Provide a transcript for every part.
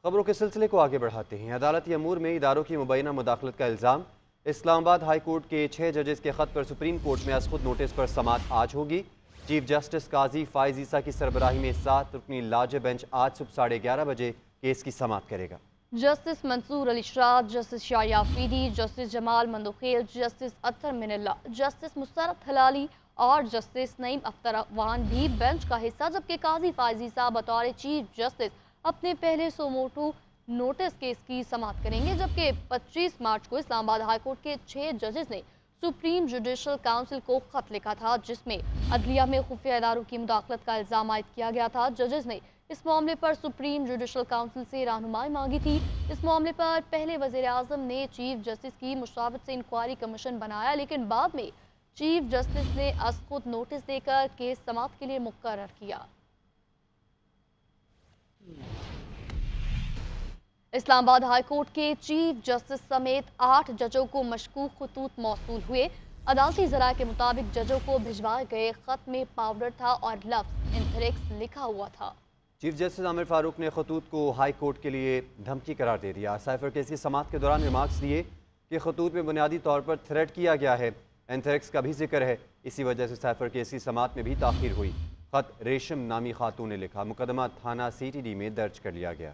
खबरों के सिलसिले को आगे बढ़ाते हैं। अदालती अमूर में इदारों की मुबैना मुदाखलत का इल्ज़ाम। इस्लामाबाद हाई कोर्ट के 6 जजेस के खत पर सुप्रीम कोर्ट में अज़खुद नोटिस पर समाअत आज होगी। चीफ जस्टिस काजी फाइज ईसा की सरबराही में 7 रुकनी लार्ज बेंच आज सुबह 11:30 बजे केस की समाअत करेगा। जस्टिस मंसूर अली शाह, जस्टिस शाया आफरीदी, जस्टिस जमाल मंदोखेल, जस्टिस अत्तर मिनल्ला, जस्टिस मुस्तरद हलाली और जस्टिस नईम अख्तरवान भी बेंच का हिस्सा, जबकि काजी फाइज ईसा बतौर चीफ जस्टिस अपने पहले सोमोटो नोटिस केस की समाअत करेंगे। जबकि 25 मार्च को इस्लामाबाद हाई कोर्ट के 6 जजेस ने सुप्रीम जुडिशल काउंसिल को खत लिखा था, जिसमें अदलिया में खुफिया इदारों की मुदाखलत का इल्ज़ाम आयद किया गया था। जजेस ने इस मामले पर सुप्रीम जुडिशल काउंसिल से रहनुमाई मांगी थी। इस मामले पर पहले वज़ीर आज़म ने चीफ जस्टिस की मुशावरत से इंक्वायरी कमीशन बनाया, लेकिन बाद में चीफ जस्टिस ने अज़खुद नोटिस देकर केस समाअत के लिए मुकर्रर किया। इस्लामाबाद हाई कोर्ट के चीफ जस्टिस समेत 8 जजों को मशकूक खतूत मौसूल हुए। अदालती ज़राए के मुताबिक जजों को भिजवाए गए खत में पाउडर था और लफ्ज़ एंथ्रेक्स लिखा हुआ था। चीफ जस्टिस आमिर फारूक ने खतूत को हाई कोर्ट के लिए धमकी करार दे दिया। साइफर केस की समाअत के दौरान रिमार्क्स दिए कि खतूत में बुनियादी तौर पर थ्रेट किया गया है, एंथ्रेक्स का भी जिक्र है। इसी वजह से साइफर केस की समाअत में भी ताख़ीर हुई। खत रेशम नामी खातून ने लिखा। मुकदमा थाना CTD में दर्ज कर लिया गया।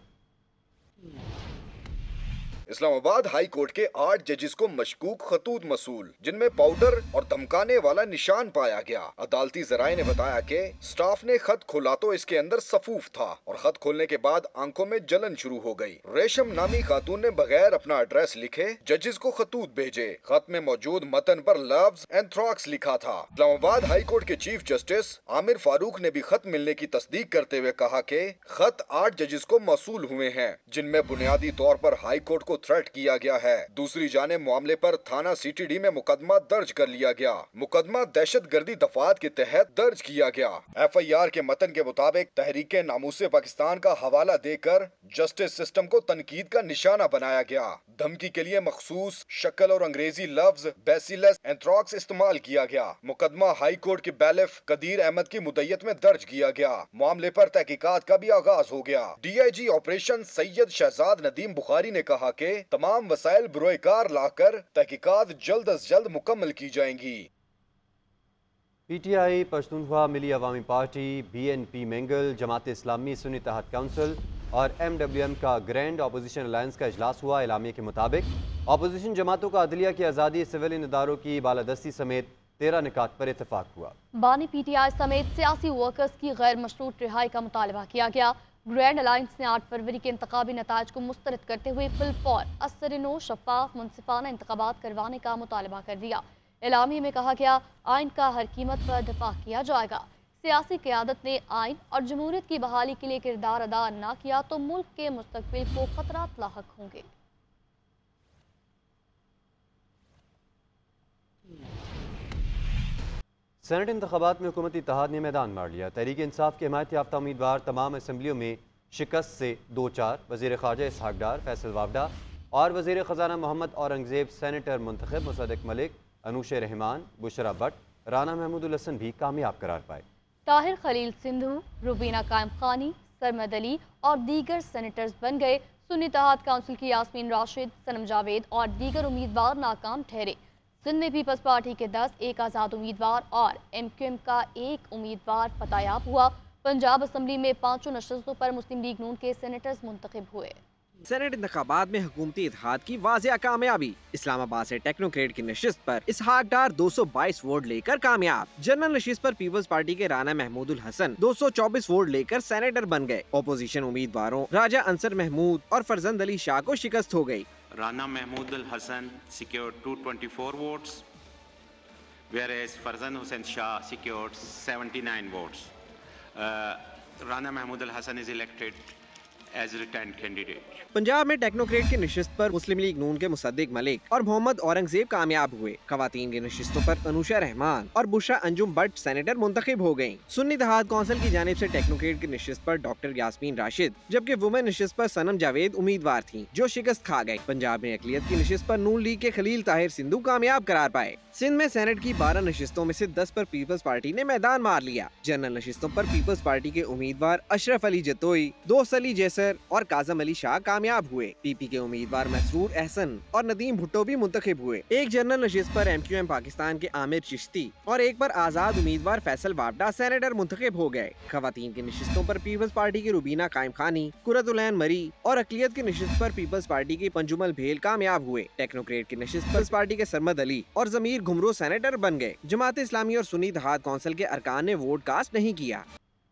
इस्लामाबाद हाई कोर्ट के 8 जजेस को मशकूक खतूत मसूल, जिनमें पाउडर और धमकाने वाला निशान पाया गया। अदालती जराए ने बताया कि स्टाफ ने खत खोला तो इसके अंदर सफूफ था और खत खोलने के बाद आंखों में जलन शुरू हो गई। रेशम नामी खातून ने बगैर अपना एड्रेस लिखे जजेस को खतूत भेजे। खत में मौजूद मतन पर लफ्ज एंथ्रॉक्स लिखा था। इस्लामाबाद हाई कोर्ट के चीफ जस्टिस आमिर फारूक ने भी खत मिलने की तस्दीक करते हुए कहा कि खत 8 जजेस को मौसूल हुए हैं, जिनमें बुनियादी तौर पर हाई कोर्ट को थ्रेट किया गया है। दूसरी जानिब मामले पर थाना CTD में मुकदमा दर्ज कर लिया गया। मुकदमा दहशतगर्दी दफात के तहत दर्ज किया गया। FIR के मतन के मुताबिक तहरीके नामूसे पाकिस्तान का हवाला देकर जस्टिस सिस्टम को तनकीद का निशाना बनाया गया। धमकी के लिए मखसूस शक्ल और अंग्रेजी लफ्ज बेसिलस एंथ्रॉक्स इस्तेमाल किया गया। मुकदमा हाई कोर्ट के बैलिफ कदीर अहमद की मुद्दत में दर्ज किया गया। मामले पर तहकीकात का भी आगाज हो गया। DIG ऑपरेशन सैयद शहजाद नदीम बुखारी ने कहा कि तमाम वसाइल बुरोकार लाकर तहकीकात जल्द अज जल्द मुकम्मल की जाएंगी। PTI, पश्तूनख्वा मिली अवामी पार्टी, BNP मेंगल, जमात इस्लामी, सुन्नी इत्तेहाद काउंसिल और MWM का ग्रैंड अपोजिशन अलायंस का इजलास हुआ। एलामिया के मुताबिक अपोजिशन जमातों का अदलिया की आज़ादी, सिविलियन इदारों की बालादस्ती समेत 13 निकात पर इतफाक हुआ। बानी PTI समेत सियासी वर्कर्स की गैर मशरूत रिहाई का मुतालबा किया गया। ग्रैंड अलायंस ने 8 फरवरी के इंतखाबी नताज को मुस्तरद करते हुए फिलफौर असरनो शफाफ मुनसिफाना इंतखाबात करवाने का मुतालबा कर दिया। एलामी में कहा गया, आइन का हर कीमत पर दिफा किया जाएगा। सियासी क़यादत ने आइन और जमहूरियत की बहाली के लिए किरदार अदा न किया तो मुल्क के मुस्तकबिल को खतरात लाहक होंगे। सेनेट इंतखाबात में हुकूमती इत्तेहाद ने मैदान मार लिया। तहरीक इंसाफ के हिमायत याफ्ता उम्मीदवार तमाम असम्बलियों में शिकस्त से 2-4, वज़ीर ख़ारजा इसहाक डार, फैसल वावडा और वज़ीर ख़जाना मोहम्मद औरंगज़ेब सेनेटर मुंतखब मुसद्दिक मलिक, अनूश रहमान, बुशरा भट्ट, राना महमूदुल हसन भी कामयाब करार पाए। ताहिर खलील सिंधु, रुबीना कायम खानी, सरमद अली और दीगर सेनेटर्स बन गए। सुन्नी इत्तेहाद काउंसिल की यास्मीन राशिद, सनम जावेद और दीगर उम्मीदवार नाकाम ठहरे। सिंध में पीपल्स पार्टी के 10, एक आज़ाद उम्मीदवार और MQM का 1 उम्मीदवार फतयाब हुआ। पंजाब असम्बली में 5 नशस्तों पर मुस्लिम लीग नून के सेनेटर्स मुंतखब हुए। सेनेट इंतखाबात में हुकूमती इत्तेहाद की वाज़ेह कामयाबी। इस्लामाबाद से टेक्नोक्रेट की नशिस्त पर इसहाक डार 222 वोट लेकर कामयाब। जनरल नशिस्त पर पीपल्स पार्टी के राना महमूदुल हसन 224 वोट लेकर सेनेटर बन गए। ओपोजिशन उम्मीदवारों राजा अंसर महमूद और फरजंद अली शाह को शिकस्त हो गई। Rana Mahmood Hassan secured 224 votes, whereas Farzan Hussain Shah secured 79 votes. Rana Mahmood Hassan is elected as returned candidate. Punjab में टेक्नोक्रेट की नशिस्त पर मुस्लिम लीग नून के मुसद्दिक मलिक और मोहम्मद औरंगजेब कामयाब हुए। खवातीन की नशिस्तों पर अनूशा रहमान और बुशरा अंजुम भट्ट सेनेटर मुंतखब हो गयी। सुन्नी इत्तेहाद काउंसिल की जानिब से टेक्नोक्रेट की नशिस्त पर डॉक्टर यास्मीन राशिद, जबकि वुमेन नशिस्त पर सनम जावेद उम्मीदवार थी जो शिकस्त खा गयी। पंजाब में अकलियत की नशिस्त पर नून लीग के खलील ताहिर सिंधु कामयाब करार पाए। सिंध में सेनेट की 12 नशिस्तों में से 10 पर पीपल्स पार्टी ने मैदान मार लिया। जनरल नशिस्तों पर पीपल्स पार्टी के उम्मीदवार अशरफ अली जतोई, दोस्त अली जैसर और काजम अली शाह कामयाब हुए। पीपी के उम्मीदवार मसरूर एहसन और नदीम भुट्टो भी मुंतखब हुए। एक जनरल नशिस्त पर MQM पाकिस्तान के आमिर चिश्ती और एक पर आजाद उम्मीदवार फैसल वापडा सेनेटर मुंतखब हो गए। खवातीन की नशिस्तों पर पीपल्स पार्टी की रुबीना कायम खानी, कुरतुलैन मरी और अकलियत की नशिस्त पर पीपल्स पार्टी की पंजुमल भेल कामयाब हुए। टेक्नोक्रेट की नशिस्त पर पार्टी के सरमद अली और जमीर घुमरो सेनेटर बन गए। जमात इस्लामी और सुन्नी इत्तेहाद कौंसिल के अरकान ने वोट कास्ट नहीं किया।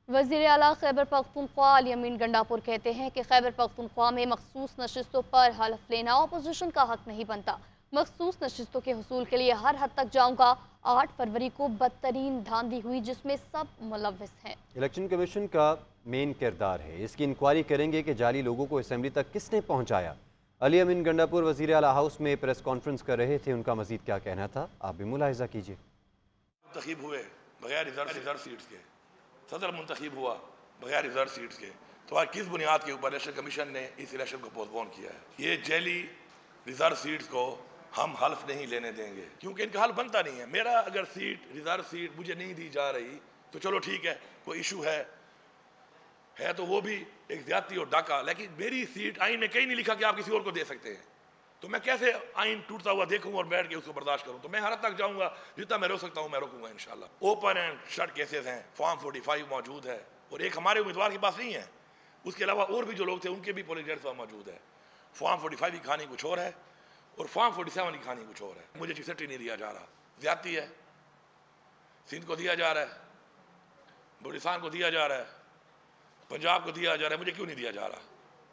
वज़ीर आला खैबर पख्तूनख्वा अली अमीन गंडापुर कहते हैं कि खैबर पख्तूनख्वा में मखसूस नशिस्तों पर हल्फ लेना अपोजिशन का हक नहीं बनता। मखसूस नशिस्तों के हुसूल के लिए हर हद तक जाऊंगा। 8 फरवरी को बदतरीन धांधली हुई जिसमें सब मुलव्विस हैं। इलेक्शन कमीशन का मेन किरदार है, इसकी इंक्वायरी करेंगे कि जाली लोगों को असेंबली तक किसने पहुंचाया। अली अमीन गंडापुर वज़ीर आला हाउस में प्रेस कॉन्फ्रेंस कर रहे थे, उनका मजीद क्या कहना था आप भी मुलाहिजा कीजिए। मुंतखब हुए बगैर रिजर्व सीट्स के, सदर मुंतखब हुआ बगैर रिजर्व सीट्स के, तो आज किस बुनियाद के ऊपर इलेक्शन कमीशन ने इस इलेक्शन को पोस्टपोन किया है। ये जेली रिजर्व सीट्स को हम हल्फ नहीं लेने देंगे क्योंकि इनका हल बनता नहीं है। मेरा अगर सीट रिजर्व सीट मुझे नहीं दी जा रही तो चलो ठीक है, कोई इशू है तो वो भी एक ज्यादती और डाका, लेकिन मेरी सीट आइन में कहीं नहीं लिखा कि आप किसी और को दे सकते हैं। तो मैं कैसे आइन टूटता हुआ देखूं और बैठ के उसको बर्दाश्त करूं। तो मैं हर हद तक जाऊंगा, जितना मैं रोक सकता हूं मैं रोकूंगा इंशाल्लाह। ओपन एंड शट केसेस हैं, फॉर्म 45 मौजूद है और एक हमारे उम्मीदवार के पास नहीं है, उसके अलावा और भी जो लोग थे उनके भी पोलिंग डेट्स मौजूद है। फॉर्म 45 की कहानी कुछ और है और फॉर्म 47 की कहानी कुछ और है। मुझे चीफ सेक्रेटरी नहीं दिया जा रहा, ज्यादती है। सिंध को दिया जा रहा है, बलूचिस्तान को दिया जा रहा है, पंजाब को दिया जा रहा है, मुझे क्यों नहीं दिया जा रहा?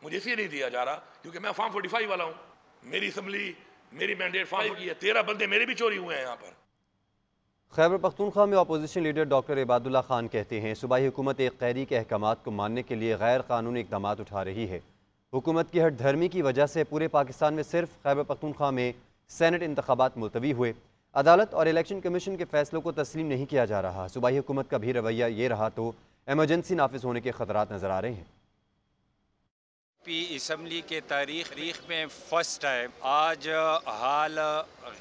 मुझे इसलिए नहीं दिया जा रहा क्योंकि मैं फॉर्म 45 वाला हूँ। मेरी असम्बली मेरी मैंडेट फॉर्म की है, 13 बंदे मेरे भी चोरी हुए हैं यहाँ पर। खैबर पख्तूनख्वा में opposition leader doctor Ibadullah Khan कहते हैं सूबाई हुकूमत एक कैदी के अहकामात को मानने के लिए गैर कानूनी इकदाम उठा रही है। हुकूमत की हट धर्मी की वजह से पूरे पाकिस्तान में सिर्फ खैबर पख्तूनख्वा में सेनेट इंतखाबात मुलतवी हुए। अदालत और इलेक्शन कमीशन के फैसलों को तस्लीम नहीं किया जा रहा। सूबाई हुकूमत का भी रवैया ये रहा तो एमरजेंसी नाफिज होने के खतरात नजर आ रहे हैं। असम्बली के तारीख में फ़र्स्ट टाइम आज हाल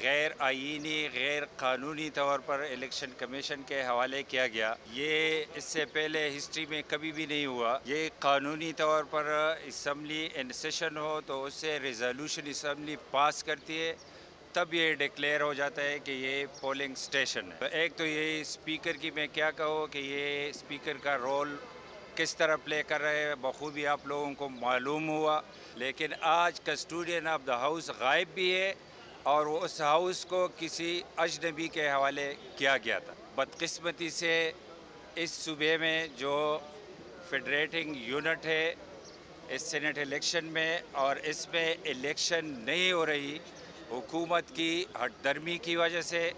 गैर आईनी गैर कानूनी तौर पर इलेक्शन कमीशन के हवाले किया गया। ये इससे पहले हिस्ट्री में कभी भी नहीं हुआ। ये कानूनी तौर पर असम्बली इन सेशन हो तो उससे रेजोल्यूशन असम्बली पास करती है, तब ये डिक्लेयर हो जाता है कि ये पोलिंग स्टेशन है। तो एक तो ये स्पीकर की मैं क्या कहूँ कि ये स्पीकर का रोल किस तरह प्ले कर रहे हैं बखूबी आप लोगों को मालूम हुआ। लेकिन आज कस्टोडियन ऑफ द हाउस गायब भी है और उस हाउस को किसी अजनबी के हवाले किया गया था। बदकिस्मती से इस सूबे में जो फेडरेटिंग यूनिट है इस सेनेट इलेक्शन में, और इसमें इलेक्शन नहीं हो रही हुकूमत की हटदर्मी की वजह से।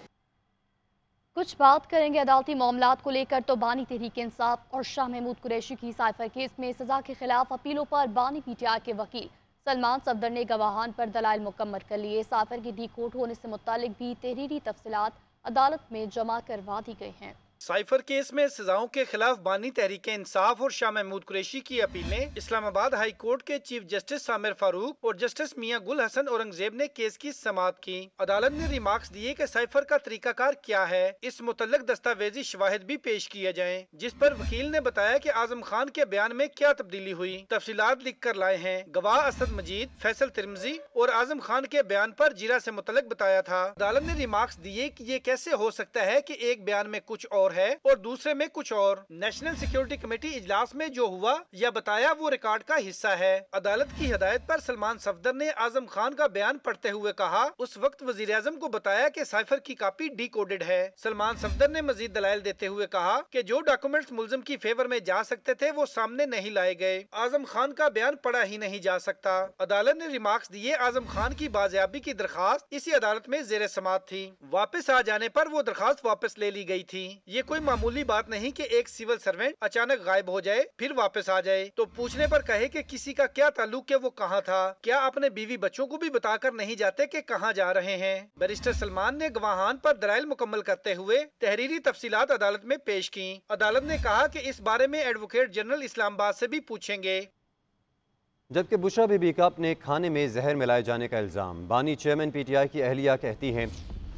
कुछ बात करेंगे अदालती मामलात को लेकर तो बानी तहरीक इंसाफ और शाह महमूद कुरैशी की साइफर केस में सजा के खिलाफ अपीलों पर बानी PTI के वकील सलमान सफदर ने गवाहान पर दलाइल मुकम्मल कर लिए। साइफर के डी कोर्ट होने से मुतालिक भी तहरीरी तफसीलात अदालत में जमा करवा दी गई हैं। साइफर केस में सजाओं के खिलाफ बानी तहरीक इंसाफ और शाह महमूद कुरैशी की अपीलें इस्लामाबाद हाई कोर्ट के चीफ जस्टिस सामिर फारूक और जस्टिस मियां गुल हसन औरंगजेब ने केस की समाअत की। अदालत ने रिमार्क्स दिए कि साइफर का तरीकाकार क्या है, इस मुतल्लिक दस्तावेजी शवाहिद भी पेश किए जाएं, जिस पर वकील ने बताया कि आजम खान के बयान में क्या तब्दीली हुई, तफसीलात लिख कर लाए हैं। गवाह असद मजीद, फैसल तिरमजी और आजम खान के बयान पर जीरा से मुतल्लिक बताया था। अदालत ने रिमार्क्स दिए कि ये कैसे हो सकता है कि एक बयान में कुछ और है और दूसरे में कुछ और। नेशनल सिक्योरिटी कमेटी इजलास में जो हुआ या बताया वो रिकॉर्ड का हिस्सा है। अदालत की हिदायत पर सलमान सफदर ने आजम खान का बयान पढ़ते हुए कहा, उस वक्त वजीर आजम को बताया कि साइफर की कॉपी डिकोडेड है। सलमान सफदर ने मजीद दलाइल देते हुए कहा कि जो डॉक्यूमेंट्स मुल्जिम की फेवर में जा सकते थे वो सामने नहीं लाए गए। आजम खान का बयान पढ़ा ही नहीं जा सकता। अदालत ने रिमार्क्स दिए, आजम खान की बाजियाबी की दरखास्त इसी अदालत में जेर समाअत थी। वापस आ जाने पर वो दरखास्त वापस ले ली गई थी। ये कोई मामूली बात नहीं कि एक सिविल सर्वेंट अचानक गायब हो जाए फिर वापस आ जाए तो पूछने पर कहे कि किसी का क्या ताल्लुक है, वो कहाँ था, क्या अपने बीवी बच्चों को भी बताकर नहीं जाते कि कहाँ जा रहे हैं। बैरिस्टर सलमान ने गवाहान पर दलाइल मुकम्मल करते हुए तहरीरी तफसीलात अदालत में पेश की। अदालत ने कहा कि इस बारे में एडवोकेट जनरल इस्लामाबाद से भी पूछेंगे। जबकि बुशरा बीबी का अपने खाने में जहर मिलाए जाने का इल्जाम, बानी चेयरमैन PTI की अहलिया कहती हैं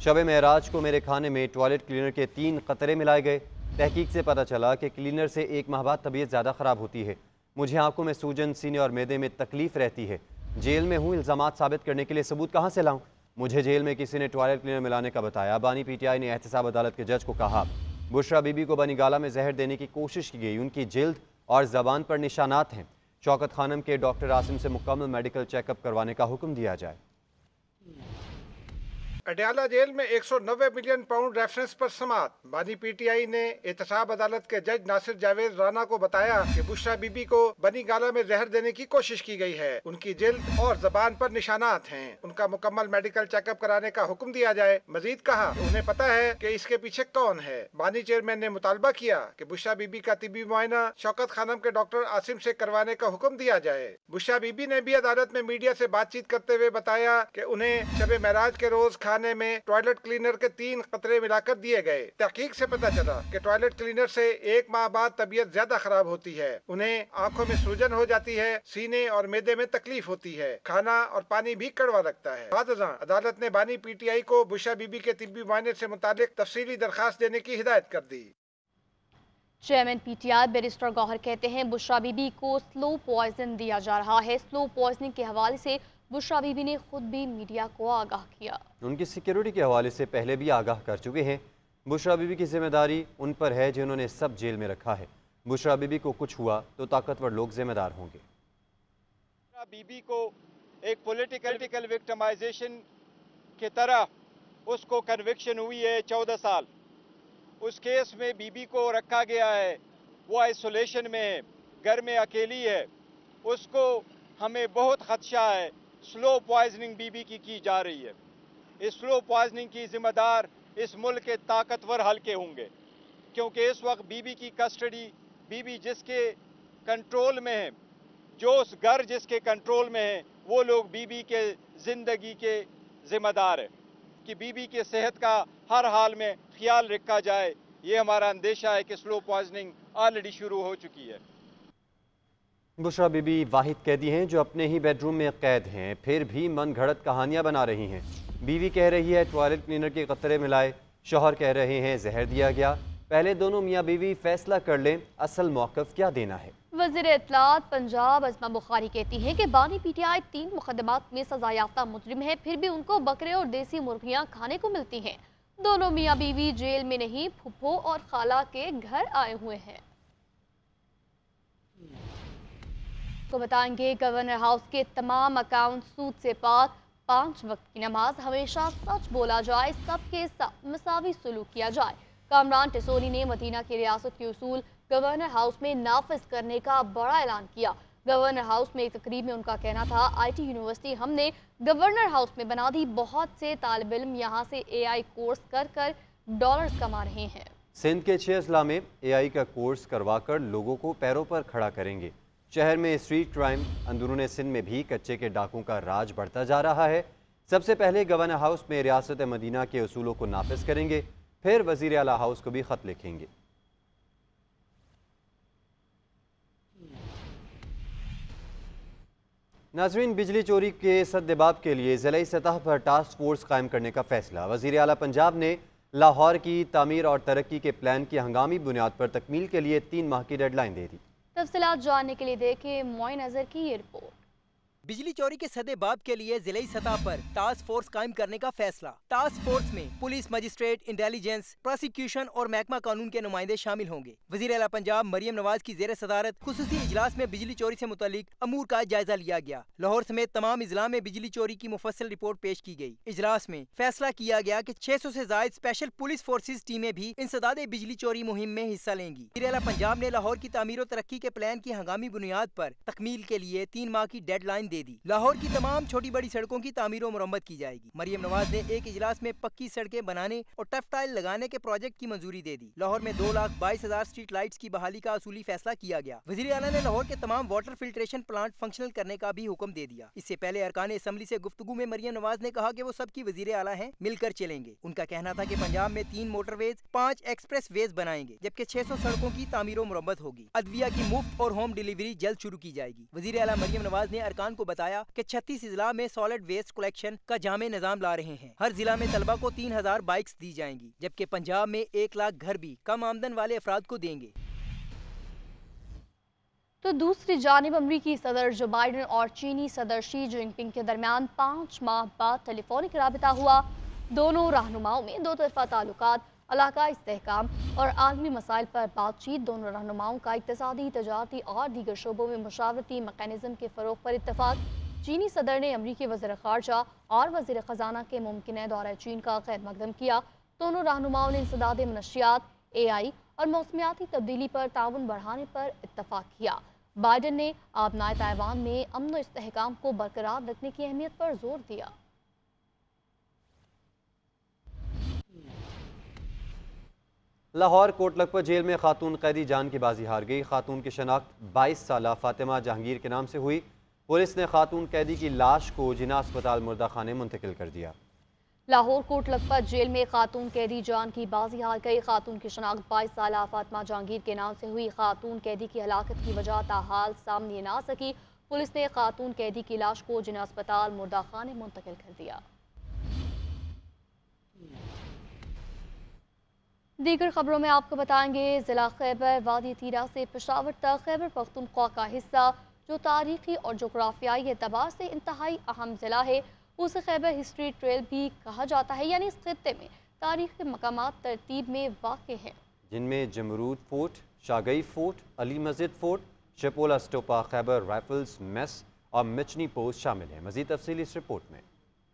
शब महराज को मेरे खाने में टॉयलेट क्लीनर के 3 कतरे मिलाए गए। तहकीक से पता चला कि क्लीनर से 1 माह बाद तबीयत ज़्यादा ख़राब होती है। मुझे आंखों में सूजन, सीने और मैदे में तकलीफ रहती है। जेल में हूँ, इल्ज़ामात साबित करने के लिए सबूत कहाँ से लाऊं? मुझे जेल में किसी ने टॉयलेट क्लीनर मिलाने का बताया। बानी पीटीआई ने एहतसाब अदालत के जज को कहा, बुशरा बीबी को बनी गाला में जहर देने की कोशिश की गई। उनकी जिल्द और ज़बान पर निशानात हैं। शौकत खानम के डॉक्टर आसिम से मुकम्मल मेडिकल चेकअप करवाने का हुक्म दिया जाए। अडयाला जेल में 190 मिलियन पाउंड रेफरेंस पर समात। बानी पीटीआई ने एहतसाब अदालत के जज नासिर जावेद राना को बताया कि बुशरा बीबी को बनी गाला में जहर देने की कोशिश की गई है। उनकी जिल्द और जबान पर निशानात हैं। उनका मुकम्मल मेडिकल चेकअप कराने का हुक्म दिया जाए। मजीद कहा, उन्हें पता है कि इसके पीछे कौन है। बानी चेयरमैन ने मुतालबा किया कि बुशरा बीबी का तिबी मुआयना शौकत खानम के डॉक्टर आसिम से करवाने का हुक्म दिया जाए। बुशरा बीबी ने भी अदालत में मीडिया से बातचीत करते हुए बताया कि उन्हें शब महराज के रोज खाने में टॉयलेट क्लीनर के 3 कतरे मिलाकर दिए गए। तहकीक से पता चला कि टॉयलेट क्लीनर से 1 माह बाद तबीयत ज्यादा खराब होती है। उन्हें आंखों में सूजन हो जाती है, सीने और मैदे में तकलीफ होती है। खाना और पानी भी कड़वा लगता है। बादशाह अदालत ने बानी पीटीआई को बुशरा बीबी के तिब्बी मुआयने से मुतालिक तफसीली दरखास्त देने की हिदायत कर दी। चेयरमैन पीटीआई बैरिस्टर गौहर कहते हैं, बुशरा बीबी को स्लो पॉइजन दिया जा रहा है। स्लो पॉइजनिंग के हवाले से बुशरा बीबी ने खुद भी मीडिया को आगाह किया। उनकी सिक्योरिटी के हवाले से पहले भी आगाह कर चुके हैं। बुशरा बीबी की जिम्मेदारी उन पर है जिन्होंने सब जेल में रखा है। बुशरा बीबी को कुछ हुआ तो ताकतवर लोग जिम्मेदार होंगे। बुशरा बीबी को एक पॉलिटिकल विक्टिमाइजेशन की तरह उसको कन्विक्शन हुई है 14 साल। उस केस में बीबी को रखा गया है, वो आइसोलेशन में है, घर में अकेली है। उसको हमें बहुत खदशा है। स्लो पॉइजनिंग बीबी की जा रही है। इस स्लो पॉइजनिंग की जिम्मेदार इस मुल्क के ताकतवर हल्के होंगे, क्योंकि इस वक्त बीबी की कस्टडी, बीबी जिसके कंट्रोल में है, जो उस घर जिसके कंट्रोल में है, वो लोग बीबी के जिंदगी के जिम्मेदार है कि बीबी के सेहत का हर हाल में ख्याल रखा जाए। ये हमारा अंदेशा है कि स्लो पॉइजनिंग ऑलरेडी शुरू हो चुकी है। बुशरा बीबी वाहिद कैदी हैं जो अपने ही बेडरूम में कैद हैं, फिर भी मन घड़त कहानियां बना रही हैं। बीवी कह रही है टॉयलेट क्लीनर के कतरे मिलाए, शौहर कह रहे हैं जहर दिया गया। पहले दोनों मियाँ बीवी फैसला कर लें, असल मौक़िफ़ क्या देना है। वज़ीर इत्तलात पंजाब अज़मा बुखारी कहती हैं कि बानी पीटीआई 3 मुकदमात में सजा याफ्ता मुजरिम है, फिर भी उनको बकरे और देसी मुर्गियाँ खाने को मिलती हैं। दोनों मियाँ बीवी जेल में नहीं, फुप्पो और खाला के घर आए हुए हैं। तो बताएंगे, गवर्नर हाउस के तमाम अकाउंट सूद से पाक, 5 वक्त की नमाज, हमेशा सच बोला जाए, सबके साथ मसावी सलूक किया जाए। कामरान टिसोरी ने मदीना की रियासत के उसूल गवर्नर हाउस में नाफिज करने का बड़ा ऐलान किया। गवर्नर हाउस में एक तकरीब में उनका कहना था, IT यूनिवर्सिटी हमने गवर्नर हाउस में बना दी। बहुत से तालिब इल्म यहाँ से AI कोर्स कर कर डॉलर्स कमा रहे हैं। सिंध के 6 अजला में AI का कोर्स करवा कर लोगों को पैरों पर खड़ा करेंगे। शहर में स्ट्रीट क्राइम, अंदरूने सिंध में भी कच्चे के डाकों का राज बढ़ता जा रहा है। सबसे पहले गवर्नर हाउस में रियासत मदीना के उसूलों को नाफिज करेंगे, फिर वज़ीर आला हाउस को भी ख़त लिखेंगे। नाज़रीन, बिजली चोरी के सद्देबाब के लिए ज़िलाई सतह पर टास्क फोर्स कायम करने का फैसला। वज़ीर आला पंजाब ने लाहौर की तामीर और तरक्की के प्लान की हंगामी बुनियाद पर तकमील के लिए 3 माह की डेडलाइन दे दी। तफसीलात जानने के लिए देखें मोइन नजर की ये रिपोर्ट। बिजली चोरी के सद्देबाब के लिए जिलाई सतह पर टास्क फोर्स कायम करने का फैसला। टास्क फोर्स में पुलिस, मजिस्ट्रेट, इंटेलिजेंस, प्रोसिक्यूशन और महकमा कानून के नुमाइंदे शामिल होंगे। वज़ीर आला पंजाब मरियम नवाज की ज़ेर सदारत खुसूसी इजलास में बिजली चोरी से मुतालिक अमूर का जायजा लिया गया। लाहौर समेत तमाम इजला में बिजली चोरी की मुफस्सल रिपोर्ट पेश की गई। इजलास में फैसला किया गया कि 600 से जायद स्पेशल पुलिस फोर्सेज टीमें भी इंसदादे बिजली चोरी मुहिम में हिस्सा लेंगी। वज़ीर आला पंजाब ने लाहौर की तामीर और तरक्की के प्लान की हंगामी बुनियाद पर तकमील के लिए 3 माह की डेडलाइन दे दी। लाहौर की तमाम छोटी बड़ी सड़कों की तामीर और मुरम्मत की जाएगी। मरियम नवाज ने एक इजलास में पक्की सड़कें बनाने और टफ टाइल लगाने के प्रोजेक्ट की मंजूरी दे दी। लाहौर में 2,22,000 स्ट्रीट लाइट्स की बहाली का असूली फैसला किया गया। वज़ीर आला ने लाहौर के तमाम वाटर फिल्ट्रेशन प्लांट फंक्शनल करने का भी हुक्म दे दिया। इससे पहले अरकान असम्बली से गुफ्तगू में मरियम नवाज ने कहा कि वो सबकी वज़ीर आला हैं, मिलकर चलेंगे। उनका कहना था कि पंजाब में 3 मोटरवेज, 5 एक्सप्रेस वेज बनाएंगे, जबकि 600 सड़कों की तामीर और मुरम्मत होगी। अदविया की मुफ्त और होम डिलीवरी जल्द शुरू की जाएगी। वज़ीर आला मरियम नवाज ने अरकान को बताया कि 36 जिला में सॉलिड वेस्ट कलेक्शन का जामे निजाम ला रहे हैं। हर जिला में तलबा को 3000 बाइक्स दी जाएंगी, जबकि पंजाब में 1 लाख घर भी कम आमदन वाले अफराद को देंगे। तो दूसरी जानिब अमरीकी सदर जो बाइडन और चीनी सदर शी जिनपिंग के दरमियान 5 माह बाद टेलीफोनिक राबिता हुआ। दोनों रहनुमाओं में दो तरफा ताल्लुकात, इलाकाई इस्तेहकाम और आलमी मसाइल पर बातचीत, दोनों रहनुमाओं का इक़्तिसादी, तजारती और दीगर शोबों में मुशावरती मैकेनिज़्म के फ़रोग़ पर इत्तफ़ाक़। चीनी सदर ने अमरीकी वज़ीर ख़ारजा और वज़ीर ख़जाना के मुमकिन दौरे चीन का खैर मकदम किया। दोनों रहनुमाओं ने इंसदाद मनशियात, AI और मौसमियाती तब्दीली पर ताउन बढ़ाने पर इत्तफ़ाक़ किया। बाइडन ने आबनाए ताइवान में अमन और इस्तेहकाम को बरकरार रखने की अहमियत पर जोर दिया। लाहौर कोट लखपत जेल में खातून कैदी जान की बाजी हार गई। खातून की शनाख्त 22 साला फातिमा जहांगीर के नाम से हुई। पुलिस ने खातून कैदी की लाश को जिना अस्पताल मुर्दा खाने मुंतकिल कर दिया। लाहौर कोट लखपत जेल में खातून कैदी जान की बाजी हार गई। खातून की शनाख्त 22 साला फातिमा जहांगीर के नाम से हुई। खातून कैदी की हलाकत की वजह ताहाल सामने ना सकी। पुलिस ने खातून कैदी की लाश को जिना अस्पताल मुर्दा खाने मुंतकिल कर दिया। दीगर खबरों में आपको बताएंगे, जिला खैबर वादी तीरा से पेशावर तक खैबर पख्तूनख्वा का हिस्सा जो तारीखी और जोग्राफियाई एतबार से इंतहाई अहम जिला है, उसे खैबर हिस्ट्री ट्रेल भी कहा जाता है। यानी इस खित्ते में तारीखी मकामात तरतीब में वाक़ हैं, जिनमें जमरूद फोर्ट, शागई फोर्ट, अली मस्जिद फोर्ट, शपोला स्टोपा, खैबर राइफल्स मेस और मिचनी पोस्ट शामिल है। मज़ीद तफसील इस रिपोर्ट में।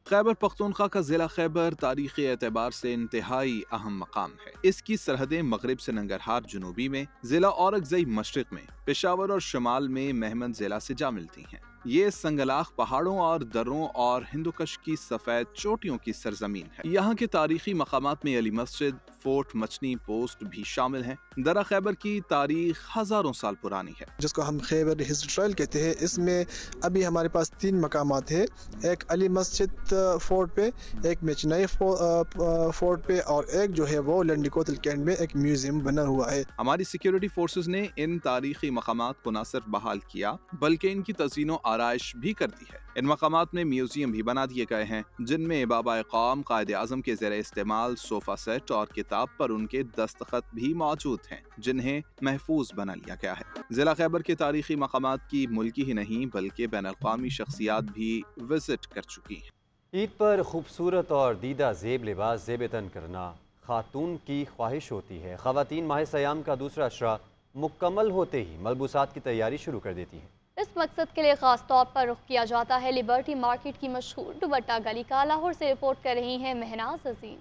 खैबर पख्तूनख्वा का जिला खैबर तारीखी एतबार से इंतहाई अहम मकाम है। इसकी सरहदें मगरिब से नंगरहार जुनूबी में, जिला औरंगज़ई मशरिक में, पेशावर और शमाल में महमद जिला से जा मिलती हैं। ये संगलाख पहाड़ों और दर्रों और हिंदुकश की सफ़ेद चोटियों की सरजमीन है। यहाँ के तारीखी मकामात में अली मस्जिद, फोर्ट, मचनी पोस्ट भी शामिल हैं। दरा खैबर की तारीख हजारों साल पुरानी है, जिसको हम खैबर हिस्ट्री ट्रेल कहते हैं। इसमें अभी हमारे पास 3 मकामात है, एक अली मस्जिद फोर्ट पे, एक मिचनई फोर्ट पे और एक जो है वो लंडिकोतल कैंट में एक म्यूजियम बना हुआ है। हमारी सिक्योरिटी फोर्सेस ने इन तारीखी मकामात को न सिर्फ बहाल किया बल्कि इनकी तज़ीनो आराइश भी कर दी है। इन मकामात में म्यूजियम भी बना दिए गए हैं, जिनमें बाबा कौम कायदे आज़म के ज़ेरे इस्तेमाल सोफा सेट और किताब पर उनके दस्तखत भी मौजूद हैं, जिन्हें महफूज बना लिया गया है। जिला खैबर के तारीखी मकामात की मुल्की ही नहीं बल्कि बैनुल-अक़वामी शख्सियात भी विजिट कर चुकी हैं। ईद पर खूबसूरत और दीदा ज़ेब लिबास ज़ेब तन करना खातून की ख्वाहिश होती है। ख़वातीन माह सयाम का दूसरा अशरा मुकम्मल होते ही मलबूसात की तैयारी शुरू कर देती हैं। इस मकसद के लिए खास तौर पर रुख किया जाता है लिबर्टी मार्केट की मशहूर दुपट्टा गली का। लाहौर से रिपोर्ट कर रही हैं महनाज अजीम।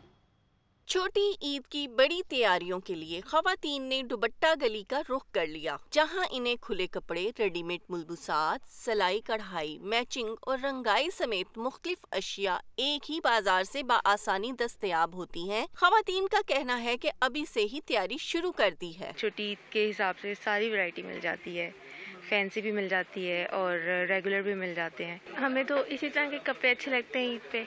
छोटी ईद की बड़ी तैयारियों के लिए खवातीन ने दुपट्टा गली का रुख कर लिया, जहां इन्हें खुले कपड़े, रेडीमेड मुलबुसात, सिलाई कढ़ाई, मैचिंग और रंगाई समेत मुख्तलिफ अशिया एक ही बाजार से बाआसानी दस्तयाब होती हैं। खवातीन का कहना है कि अभी से ही तैयारी शुरू कर दी है। छोटी ईद के हिसाब से सारी वैरायटी मिल जाती है, फैंसी भी मिल जाती है और रेगुलर भी मिल जाते हैं। हमें तो इसी तरह के कपड़े अच्छे लगते हैं ईद पे,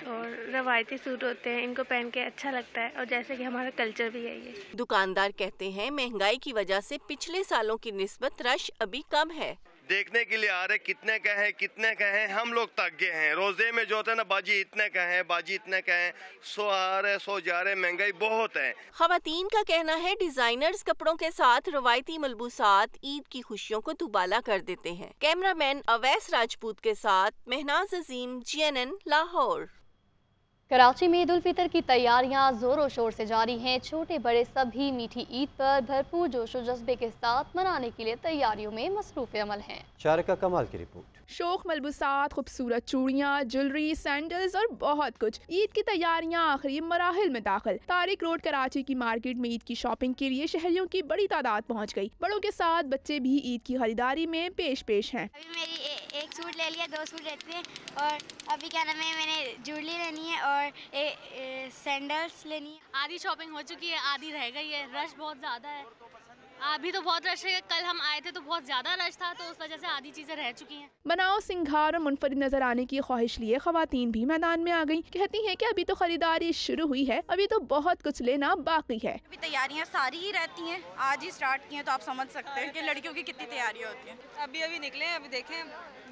और रवायती सूट होते हैं, इनको पहन के अच्छा लगता है और जैसे कि हमारा कल्चर भी है ये। दुकानदार कहते हैं महंगाई की वजह से पिछले सालों की निस्बत रश अभी कम है। देखने के लिए आ रहे कितने का है कितने का है, हम लोग तक गए हैं। रोजे में जो होता है ना, बाजी इतने का है, बाजी इतने का है, 100 आ रहे 100 जा रहे, महंगाई बहुत है। खवातीन का कहना है डिजाइनर्स कपड़ों के साथ रवायती मलबूसात ईद की खुशियों को दुबाला कर देते हैं। कैमरामैन अवैस राजपूत के साथ महनाज अजीम, GNN लाहौर। कराची में ईद उल फितर की तैयारियां जोरों शोर से जारी हैं। छोटे बड़े सभी मीठी ईद पर भरपूर जोश और जज्बे के साथ मनाने के लिए तैयारियों में मसरूफ अमल हैं। शारिका कमाल की रिपोर्ट। शौक मलबूसात, खूबसूरत चूड़ियाँ, ज्वेलरी, सैंडल्स और बहुत कुछ। ईद की तैयारियां आखिरी मराहिल में दाखिल। तारिक रोड कराची की मार्केट में ईद की शॉपिंग के लिए शहरियों की बड़ी तादाद पहुंच गई। बड़ों के साथ बच्चे भी ईद की खरीदारी में पेश हैं। अभी मेरी एक सूट ले लिया, 2 सूट लेते हैं और अभी क्या नाम है, मैंने ज्वेलरी लेनी है और सैंडल्स लेनी है। आधी शॉपिंग हो चुकी है, आधी रह गई है। रश बहुत ज़्यादा है अभी तो बहुत रश है, कल हम आए थे तो बहुत ज्यादा रश था, तो उस वजह से आधी चीजें रह चुकी हैं। बनाओ, सिंगार और मुनफरिद नजर आने की ख्वाहिश लिए खवातीन भी मैदान में आ गई। कहती हैं कि अभी तो खरीदारी शुरू हुई है, अभी तो बहुत कुछ लेना बाकी है। अभी तैयारियां सारी ही रहती हैं, आज ही स्टार्ट की हैं, तो आप समझ सकते हैं कि लड़कियों की कितनी तैयारियां होती हैं। अभी निकले, अभी देखें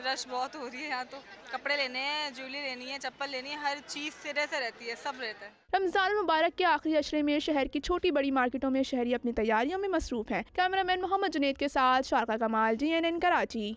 रश बहुत हो रही है यहाँ, तो कपड़े लेने हैं, ज्वेलरी लेनी है, चप्पल लेनी है, हर चीज सिरे से रहती है, सब रहता है। रमजान मुबारक के आखिरी अशरे में शहर की छोटी बड़ी मार्केटों में शहरी अपनी तैयारियों में मसरूफ हैं। कैमरामैन मोहम्मद जुनैद के साथ शारका कमाल, GNN कराची।